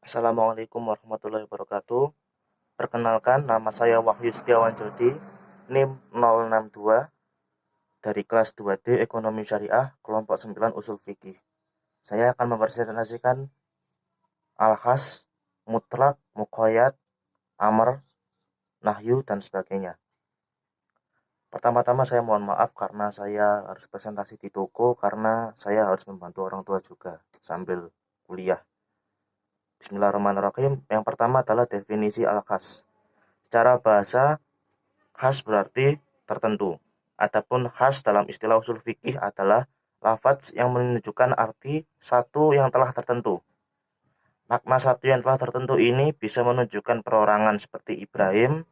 Assalamualaikum warahmatullahi wabarakatuh. Perkenalkan, nama saya Wahyu Setiawan Jodi, NIM 062 dari kelas 2D Ekonomi Syariah, kelompok 9 Usul Fikih. Saya akan mempresentasikan al-khas, mutlak, muqayyad, amr, nahyu, dan sebagainya. Pertama-tama saya mohon maaf karena saya harus presentasi di toko karena saya harus membantu orang tua juga sambil kuliah. Bismillahirrahmanirrahim. Yang pertama adalah definisi al-khas. Secara bahasa, khas berarti tertentu. Adapun khas dalam istilah usul fikih adalah lafaz yang menunjukkan arti satu yang telah tertentu. Makna satu yang telah tertentu ini bisa menunjukkan perorangan seperti Ibrahim,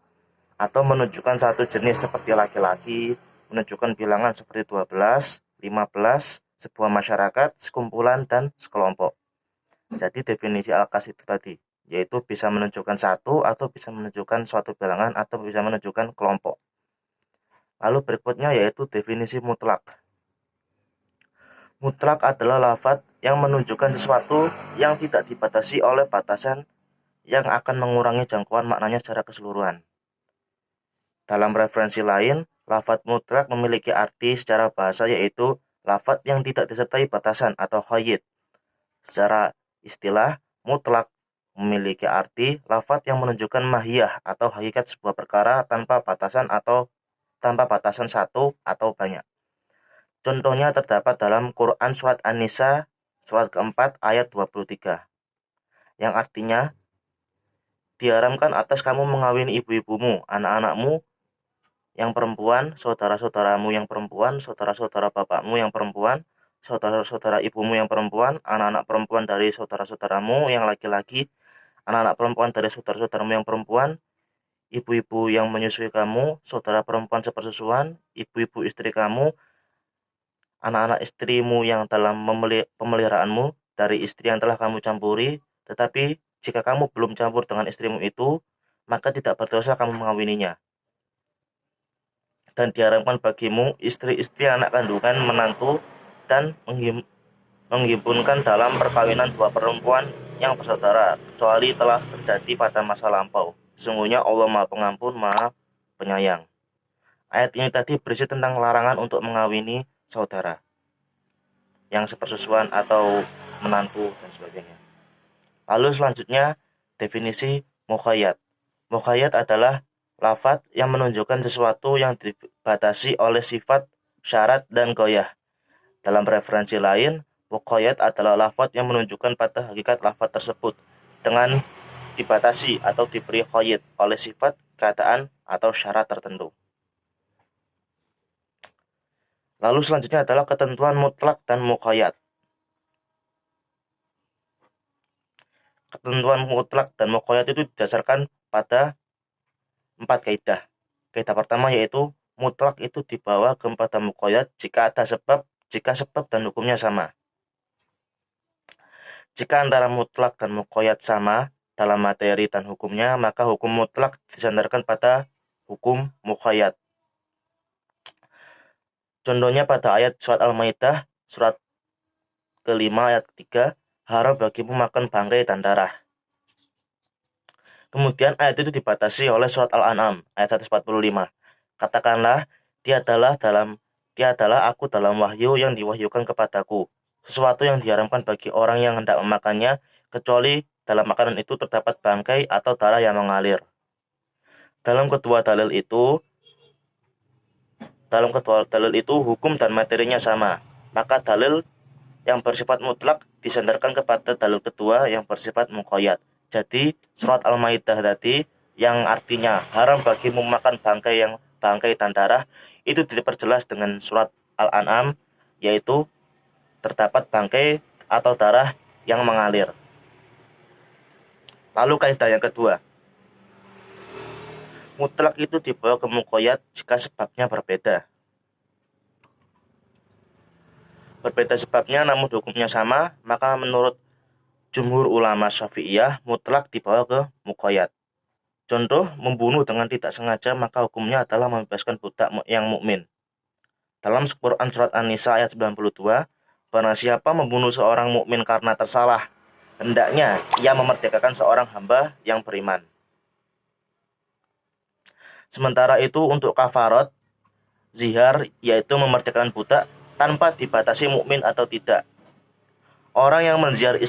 atau menunjukkan satu jenis seperti laki-laki, menunjukkan bilangan seperti 12, 15, sebuah masyarakat, sekumpulan, dan sekelompok. Jadi definisi al-khas itu tadi, yaitu bisa menunjukkan satu atau bisa menunjukkan suatu bilangan atau bisa menunjukkan kelompok. Lalu berikutnya yaitu definisi mutlak. Mutlak adalah lafaz yang menunjukkan sesuatu yang tidak dibatasi oleh batasan yang akan mengurangi jangkauan maknanya secara keseluruhan. Dalam referensi lain, lafaz mutlak memiliki arti secara bahasa yaitu lafaz yang tidak disertai batasan atau qayyid. Secara istilah, mutlak memiliki arti lafaz yang menunjukkan mahiyah atau hakikat sebuah perkara tanpa batasan satu atau banyak. Contohnya terdapat dalam Quran Surat An-Nisa, surat keempat ayat 23, yang artinya, diharamkan atas kamu mengawini ibu-ibumu, anak-anakmu yang perempuan, saudara-saudaramu yang perempuan, saudara-saudara bapakmu yang perempuan, saudara-saudara ibumu yang perempuan, anak-anak perempuan dari saudara-saudaramu yang laki-laki, anak-anak perempuan dari saudara-saudaramu yang perempuan, ibu-ibu yang menyusui kamu, saudara perempuan sepersusuan, ibu-ibu istri kamu, anak-anak istrimu yang dalam pemeliharaanmu dari istri yang telah kamu campuri, tetapi jika kamu belum campur dengan istrimu itu, maka tidak berdosa kamu mengawininya. Dan diharamkan bagimu istri-istri anak kandungan, menantu, dan menghimpunkan dalam perkawinan dua perempuan yang bersaudara, kecuali telah terjadi pada masa lampau. Sesungguhnya Allah Maha Pengampun, Maha Penyayang. Ayat ini tadi berisi tentang larangan untuk mengawini saudara yang sepersusuan atau menantu dan sebagainya. Lalu selanjutnya definisi muqayyad. Muqayyad adalah lafaz yang menunjukkan sesuatu yang dibatasi oleh sifat, syarat, dan goyah. Dalam referensi lain, muqayyad adalah lafaz yang menunjukkan pada hakikat lafaz tersebut dengan dibatasi atau diberi qayyid oleh sifat, keadaan, atau syarat tertentu. Lalu selanjutnya adalah ketentuan mutlak dan muqayyad. Ketentuan mutlak dan muqayyad itu didasarkan pada 4 kaidah. Kaidah pertama yaitu mutlak itu dibawa kepada muqayyad jika sebab dan hukumnya sama. Jika antara mutlak dan muqayyad sama dalam materi dan hukumnya, maka hukum mutlak disandarkan pada hukum muqayyad. Contohnya pada ayat surat Al-Maidah, surat kelima ayat ketiga, haram bagimu makan bangkai dan darah. Kemudian ayat itu dibatasi oleh surat Al-An'am ayat 145. Katakanlah, dia adalah aku dalam wahyu yang diwahyukan kepadaku. Sesuatu yang diharamkan bagi orang yang hendak memakannya, kecuali dalam makanan itu terdapat bangkai atau darah yang mengalir. Dalam kedua dalil itu hukum dan materinya sama. Maka dalil yang bersifat mutlak disandarkan kepada dalil kedua yang bersifat muqayyad. Jadi surat Al-Maidah tadi yang artinya haram bagimu makan bangkai dan darah itu diperjelas dengan surat Al-An'am, yaitu terdapat bangkai atau darah yang mengalir. Lalu kaidah yang kedua, mutlak itu dibawa ke muqayyad jika sebabnya berbeda. Berbeda sebabnya namun hukumnya sama, maka menurut jumhur ulama Syafi'iyah mutlak dibawa ke muqayyad. Contoh, membunuh dengan tidak sengaja maka hukumnya adalah membebaskan budak yang mukmin. Dalam Quran surat An-Nisa ayat 92, barang siapa membunuh seorang mukmin karena tersalah hendaknya ia memerdekakan seorang hamba yang beriman. Sementara itu untuk kafarat zihar yaitu memerdekakan budak tanpa dibatasi mukmin atau tidak. Orang yang menzihar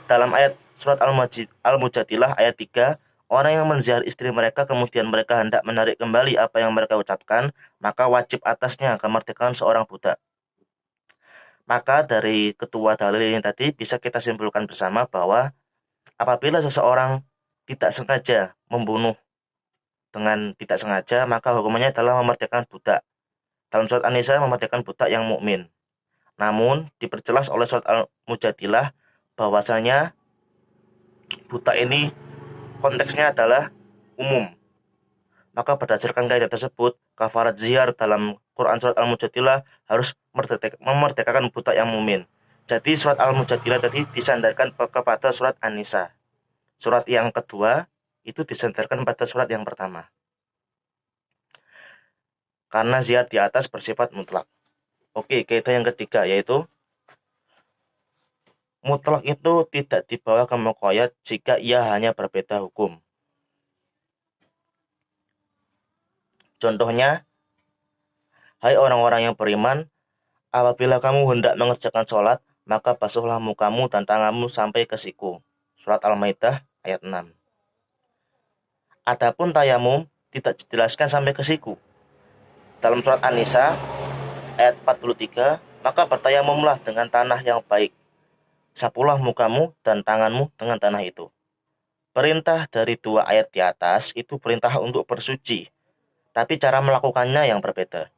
dalam ayat surat Al-Mujadilah ayat 3, orang yang menzihar istri mereka kemudian mereka hendak menarik kembali apa yang mereka ucapkan, maka wajib atasnya kemerdekaan seorang budak. Maka dari kedua dalil ini tadi bisa kita simpulkan bersama bahwa apabila seseorang tidak sengaja membunuh dengan tidak sengaja, maka hukumannya adalah memerdekakan budak. Dalam surat An-Nisa memerdekakan budak yang mukmin. Namun diperjelas oleh surat Al-Mujadilah bahwasanya budak ini konteksnya adalah umum. Maka berdasarkan kaidah tersebut, kafarat zihar dalam Quran surat Al-Mujadilah harus memerdekakan budak yang mukmin. Jadi surat Al-Mujadilah tadi disandarkan kepada surat An-Nisa. Surat yang kedua itu disandarkan pada surat yang pertama. Karena zihar di atas bersifat mutlak. Oke, kaidah yang ketiga yaitu mutlak itu tidak dibawa ke muqayyad jika ia hanya berbeda hukum. Contohnya, hai orang-orang yang beriman, apabila kamu hendak mengerjakan sholat, maka basuhlah mukamu dan tanganmu sampai ke siku. Surat Al-Maidah ayat 6. Adapun tayamum tidak dijelaskan sampai ke siku. Dalam surat An-Nisa ayat 43, maka bertayamumlah dengan tanah yang baik. Sapulah mukamu dan tanganmu dengan tanah itu. Perintah dari dua ayat di atas itu perintah untuk bersuci, tapi cara melakukannya yang berbeda.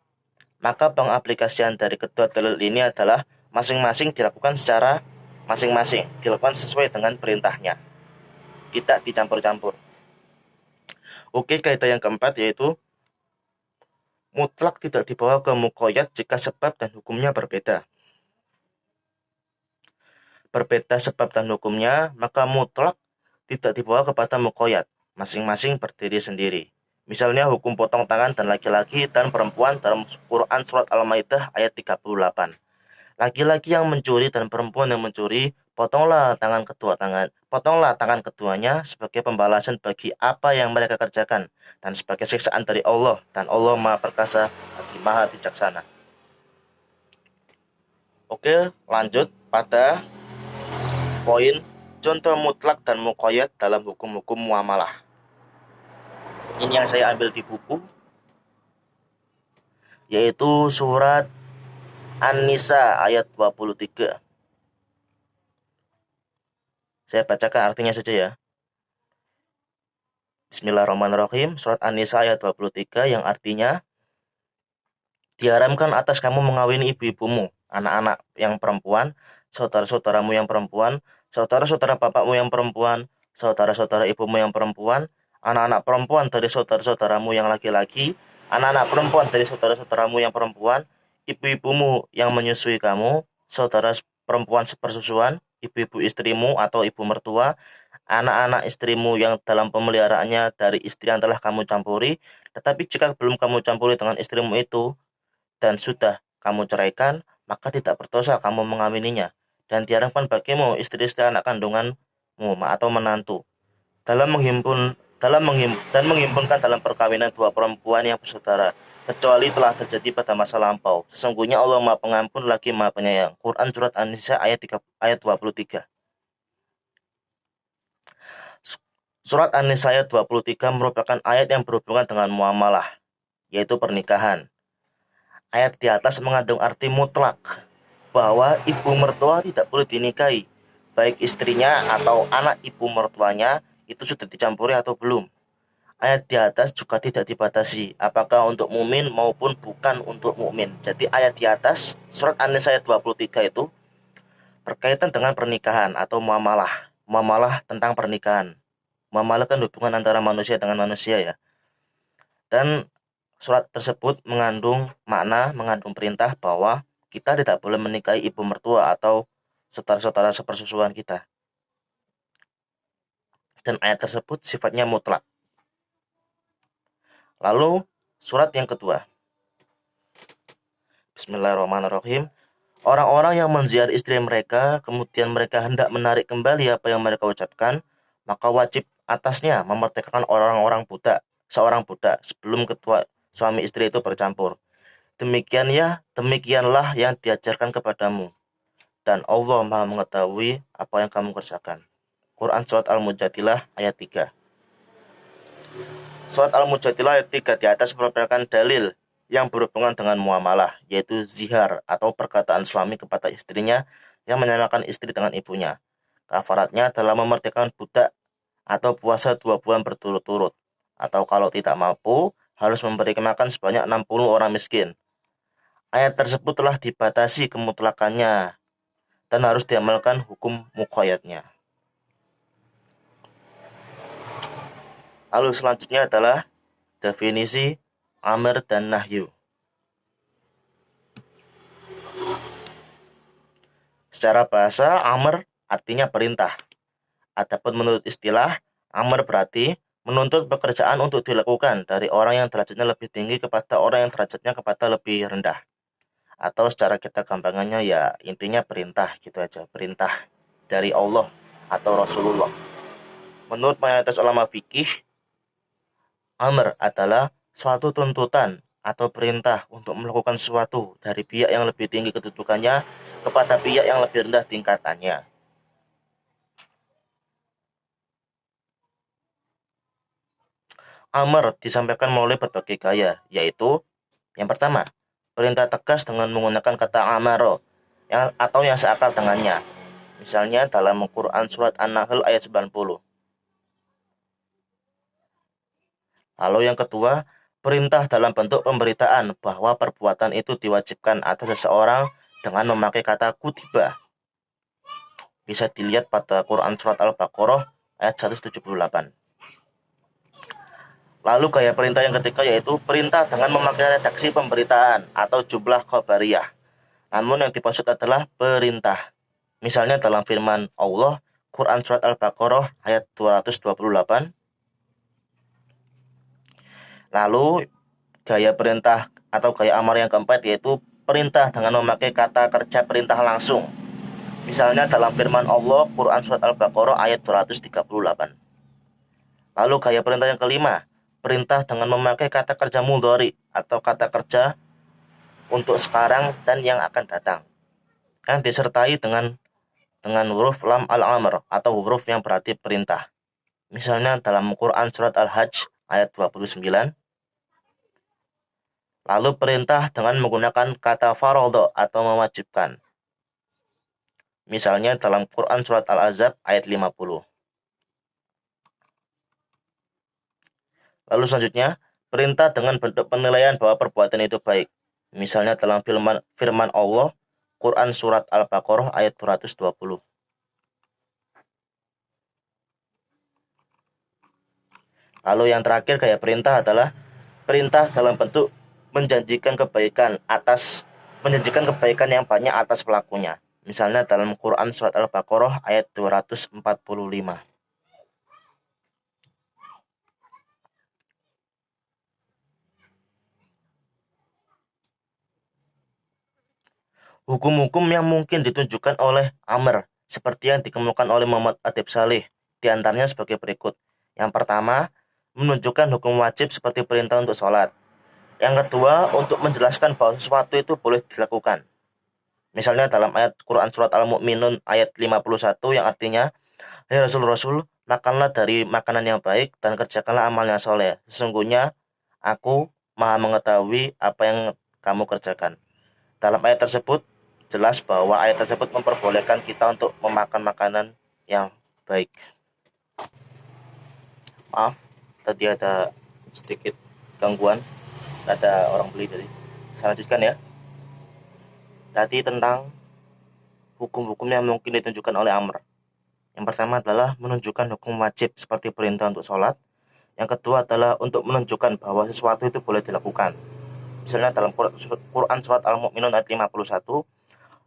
Maka pengaplikasian dari kedua dalil ini adalah masing-masing dilakukan secara masing-masing, dilakukan sesuai dengan perintahnya, tidak dicampur-campur. Oke, kaidah yang keempat yaitu mutlak tidak dibawa ke muqayyad jika sebab dan hukumnya berbeda. Berbeda sebab dan hukumnya, maka mutlak tidak dibawa kepada muqayyad, masing-masing berdiri sendiri. Misalnya hukum potong tangan dan laki-laki dan perempuan dalam Quran surat Al-Maidah ayat 38. Laki-laki yang mencuri dan perempuan yang mencuri, potonglah tangan keduanya sebagai pembalasan bagi apa yang mereka kerjakan dan sebagai siksaan dari Allah, dan Allah Maha Perkasa lagi Maha Bijaksana. Oke, lanjut pada poin contoh mutlak dan muqayyad dalam hukum-hukum muamalah. Ini yang saya ambil di buku, yaitu surat An-Nisa ayat 23. Saya bacakan artinya saja ya. Bismillahirrahmanirrahim. Surat An-Nisa ayat 23 yang artinya, diharamkan atas kamu mengawini ibu-ibumu, anak-anak yang perempuan, saudara-saudaramu yang perempuan, saudara-saudara bapakmu yang perempuan, saudara-saudara ibumu yang perempuan, anak-anak perempuan dari saudara-saudaramu yang laki-laki, anak-anak perempuan dari saudara-saudaramu yang perempuan, ibu-ibumu yang menyusui kamu, saudara perempuan sepersusuan, ibu-ibu istrimu atau ibu mertua, anak-anak istrimu yang dalam pemeliharaannya dari istri yang telah kamu campuri, tetapi jika belum kamu campuri dengan istrimu itu, dan sudah kamu ceraikan, maka tidak berdosa kamu mengawininya. Dan diharamkan bagimu istri-istri anak kandunganmu atau menantu. Dan menghimpunkan dalam perkawinan dua perempuan yang bersaudara, kecuali telah terjadi pada masa lampau. Sesungguhnya Allah Maha Pengampun lagi Maha Penyayang. Quran surat An-Nisa ayat 23. Surat An-Nisa ayat 23 merupakan ayat yang berhubungan dengan muamalah, yaitu pernikahan. Ayat di atas mengandung arti mutlak bahwa ibu mertua tidak boleh dinikahi, baik istrinya atau anak ibu mertuanya itu sudah dicampuri atau belum. Ayat di atas juga tidak dibatasi apakah untuk mukmin maupun bukan untuk mukmin. Jadi ayat di atas surat An-Nisa ayat 23 itu berkaitan dengan pernikahan atau muamalah. Muamalah tentang pernikahan. Muamalah kan hubungan antara manusia dengan manusia ya. Dan surat tersebut mengandung perintah bahwa kita tidak boleh menikahi ibu mertua atau saudara-saudara sepersusuan kita. Dan ayat tersebut sifatnya mutlak. Lalu surat yang kedua. Bismillahirrahmanirrahim. Orang-orang yang menziarahi istri mereka, kemudian mereka hendak menarik kembali apa yang mereka ucapkan, maka wajib atasnya memerdekakan seorang budak sebelum ketua suami istri itu bercampur. Demikianlah yang diajarkan kepadamu. Dan Allah Maha mengetahui apa yang kamu kerjakan. Quran Surat Al-Mujadilah ayat 3. Surat Al-Mujadilah ayat 3 di atas merupakan dalil yang berhubungan dengan muamalah, yaitu zihar atau perkataan suami kepada istrinya yang menyamakan istri dengan ibunya. Kafaratnya adalah memerdekakan budak atau puasa 2 bulan berturut-turut. Atau kalau tidak mampu, harus memberi makan sebanyak 60 orang miskin. Ayat tersebut telah dibatasi kemutlakannya dan harus diamalkan hukum muqayyadnya. Lalu selanjutnya adalah definisi amr dan nahyu. Secara bahasa, amr artinya perintah. Adapun menurut istilah, amr berarti menuntut pekerjaan untuk dilakukan dari orang yang derajatnya lebih tinggi kepada orang yang derajatnya kepada lebih rendah. Atau secara kita gampangannya ya intinya perintah gitu aja, perintah dari Allah atau Rasulullah. Menurut mayoritas ulama fikih, amr adalah suatu tuntutan atau perintah untuk melakukan sesuatu dari pihak yang lebih tinggi kedudukannya kepada pihak yang lebih rendah tingkatannya. Amr disampaikan melalui berbagai gaya, yaitu yang pertama, perintah tegas dengan menggunakan kata amaro atau yang seakar dengannya. Misalnya dalam Quran Surat An-Nahl ayat 90. Lalu yang kedua, perintah dalam bentuk pemberitaan bahwa perbuatan itu diwajibkan atas seseorang dengan memakai kata kutiba. Bisa dilihat pada Quran Surat Al-Baqarah ayat 178. Lalu gaya perintah yang ketiga yaitu perintah dengan memakai redaksi pemberitaan atau jumlah khobariyah. Namun yang dimaksud adalah perintah. Misalnya dalam firman Allah, Quran Surat Al-Baqarah ayat 228. Lalu gaya perintah atau gaya amar yang keempat yaitu perintah dengan memakai kata kerja perintah langsung. Misalnya dalam firman Allah, Quran Surat Al-Baqarah ayat 238. Lalu gaya perintah yang kelima, perintah dengan memakai kata kerja mudhari atau kata kerja untuk sekarang dan yang akan datang, yang disertai dengan huruf lam al-amr atau huruf yang berarti perintah. Misalnya dalam Quran Surat Al-Hajj ayat 29. Lalu perintah dengan menggunakan kata faradha atau mewajibkan. Misalnya dalam Quran Surat Al-Ahzab ayat 50. Lalu selanjutnya, perintah dengan bentuk penilaian bahwa perbuatan itu baik. Misalnya dalam firman Allah, Quran Surat Al-Baqarah ayat 220. Lalu yang terakhir gaya perintah adalah perintah dalam bentuk menjanjikan kebaikan yang banyak atas pelakunya. Misalnya dalam Quran Surat Al-Baqarah ayat 245. Hukum-hukum yang mungkin ditunjukkan oleh amr, seperti yang dikemukakan oleh Muhammad Adib Salih, diantaranya sebagai berikut. Yang pertama, menunjukkan hukum wajib seperti perintah untuk sholat. Yang kedua, untuk menjelaskan bahwa sesuatu itu boleh dilakukan. Misalnya dalam ayat Quran Surat Al-Mu'minun ayat 51 yang artinya, "Hai Rasul-Rasul, makanlah dari makanan yang baik dan kerjakanlah amal yang soleh. Sesungguhnya aku maha mengetahui apa yang kamu kerjakan." Dalam ayat tersebut, jelas bahwa ayat tersebut memperbolehkan kita untuk memakan makanan yang baik. Maaf, tadi ada sedikit gangguan. Ada orang beli tadi. Saya lanjutkan ya. Tadi tentang hukum-hukum yang mungkin ditunjukkan oleh amr. Yang pertama adalah menunjukkan hukum wajib seperti perintah untuk sholat. Yang kedua adalah untuk menunjukkan bahwa sesuatu itu boleh dilakukan. Misalnya dalam Quran Surat Al-Mu'minun ayat 51,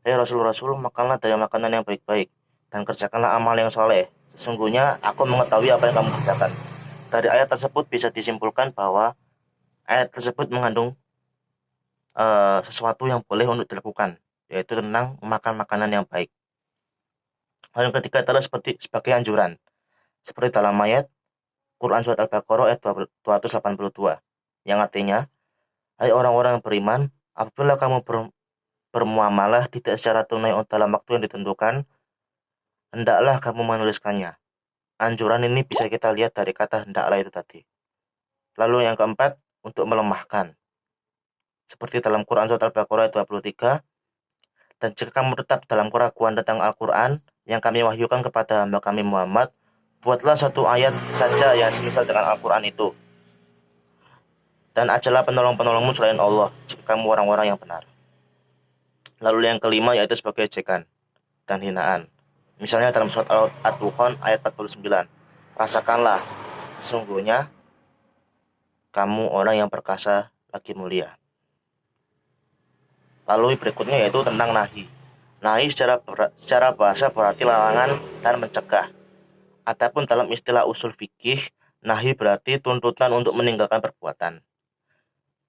"Hai Rasul-Rasul, makanlah dari makanan yang baik-baik dan kerjakanlah amal yang soleh. Sesungguhnya aku mengetahui apa yang kamu kerjakan." Dari ayat tersebut bisa disimpulkan bahwa ayat tersebut mengandung sesuatu yang boleh untuk dilakukan, yaitu tentang memakan makanan yang baik. Lalu yang ketiga adalah sebagai anjuran, seperti dalam ayat Quran Surat Al-Baqarah ayat 282, yang artinya, hai orang-orang yang beriman, apabila kamu bermuamalah tidak secara tunai dalam waktu yang ditentukan, hendaklah kamu menuliskannya. Anjuran ini bisa kita lihat dari kata hendaklah itu tadi. Lalu yang keempat, untuk melemahkan. Seperti dalam Quran Surat Al-Baqarah ayat 23, dan jika kamu tetap dalam keraguan tentang Al-Quran yang kami wahyukan kepada hamba kami Muhammad, buatlah satu ayat saja yang semisal dengan Al-Quran itu. Dan ajalah penolong-penolongmu selain Allah, jika kamu orang-orang yang benar. Lalu yang kelima yaitu sebagai ejekan dan hinaan. Misalnya dalam surat At-Dukhan ayat 49. Rasakanlah, sesungguhnya kamu orang yang perkasa lagi mulia. Lalu berikutnya yaitu tentang nahi. Nahi secara bahasa berarti larangan dan mencegah. Adapun dalam istilah usul fikih, nahi berarti tuntutan untuk meninggalkan perbuatan.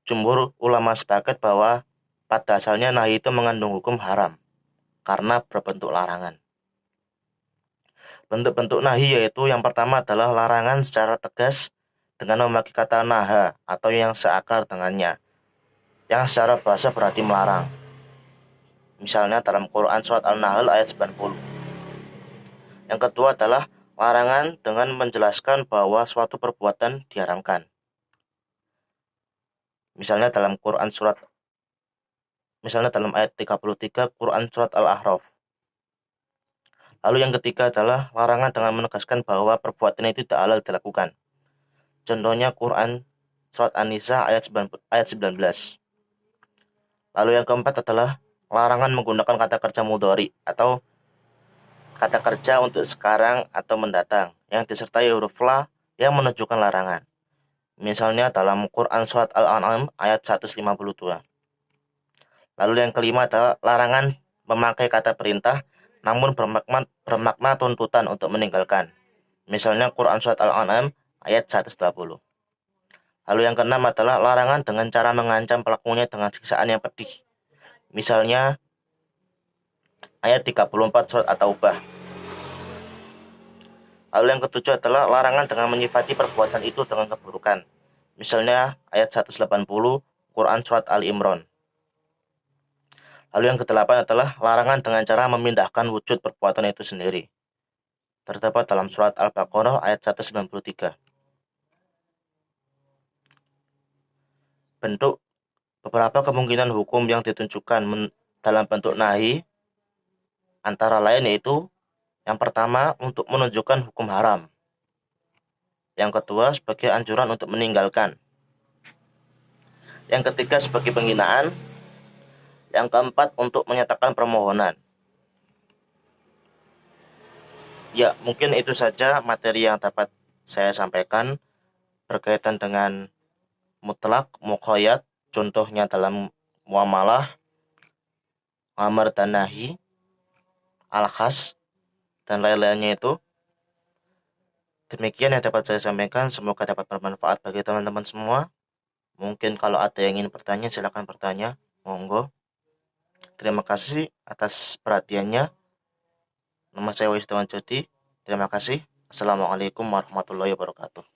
Jumhur ulama sepakat bahwa pada asalnya nahi itu mengandung hukum haram karena berbentuk larangan. Bentuk-bentuk nahi yaitu yang pertama adalah larangan secara tegas dengan memakai kata naha atau yang seakar dengannya, yang secara bahasa berarti melarang. Misalnya dalam Quran Surat Al-Nahl ayat 90. Yang kedua adalah larangan dengan menjelaskan bahwa suatu perbuatan diharamkan. Misalnya dalam ayat 33 Quran Surat Al-A'raf. Lalu yang ketiga adalah larangan dengan menegaskan bahwa perbuatan itu tidak halal dilakukan. Contohnya Quran Surat An-Nisa ayat 19. Lalu yang keempat adalah larangan menggunakan kata kerja mudhari atau kata kerja untuk sekarang atau mendatang yang disertai huruf la yang menunjukkan larangan. Misalnya dalam Quran Surat Al-An'am ayat 152. Lalu yang kelima adalah larangan memakai kata perintah namun bermakna tuntutan untuk meninggalkan. Misalnya Quran Surat Al-An'am ayat 120. Lalu yang keenam adalah larangan dengan cara mengancam pelakunya dengan siksaan yang pedih. Misalnya ayat 34 Surat At-Taubah. Lalu yang ketujuh adalah larangan dengan menyifati perbuatan itu dengan keburukan. Misalnya ayat 180 Quran Surat Al-Imran. Lalu yang kedelapan adalah larangan dengan cara memindahkan wujud perbuatan itu sendiri. Terdapat dalam surat Al-Baqarah ayat 193. Beberapa kemungkinan hukum yang ditunjukkan dalam bentuk nahi antara lain yaitu yang pertama untuk menunjukkan hukum haram. Yang kedua sebagai anjuran untuk meninggalkan. Yang ketiga sebagai penghinaan. Yang keempat untuk menyatakan permohonan. Ya, mungkin itu saja materi yang dapat saya sampaikan berkaitan dengan mutlak, muqayyad, contohnya dalam muamalah, amar dan nahi, al-khas, dan lain-lainnya itu. Demikian yang dapat saya sampaikan, semoga dapat bermanfaat bagi teman-teman semua. Mungkin kalau ada yang ingin bertanya, silakan bertanya, monggo. Terima kasih atas perhatiannya. Nama saya Wisdawan Jodi. Terima kasih. Assalamualaikum warahmatullahi wabarakatuh.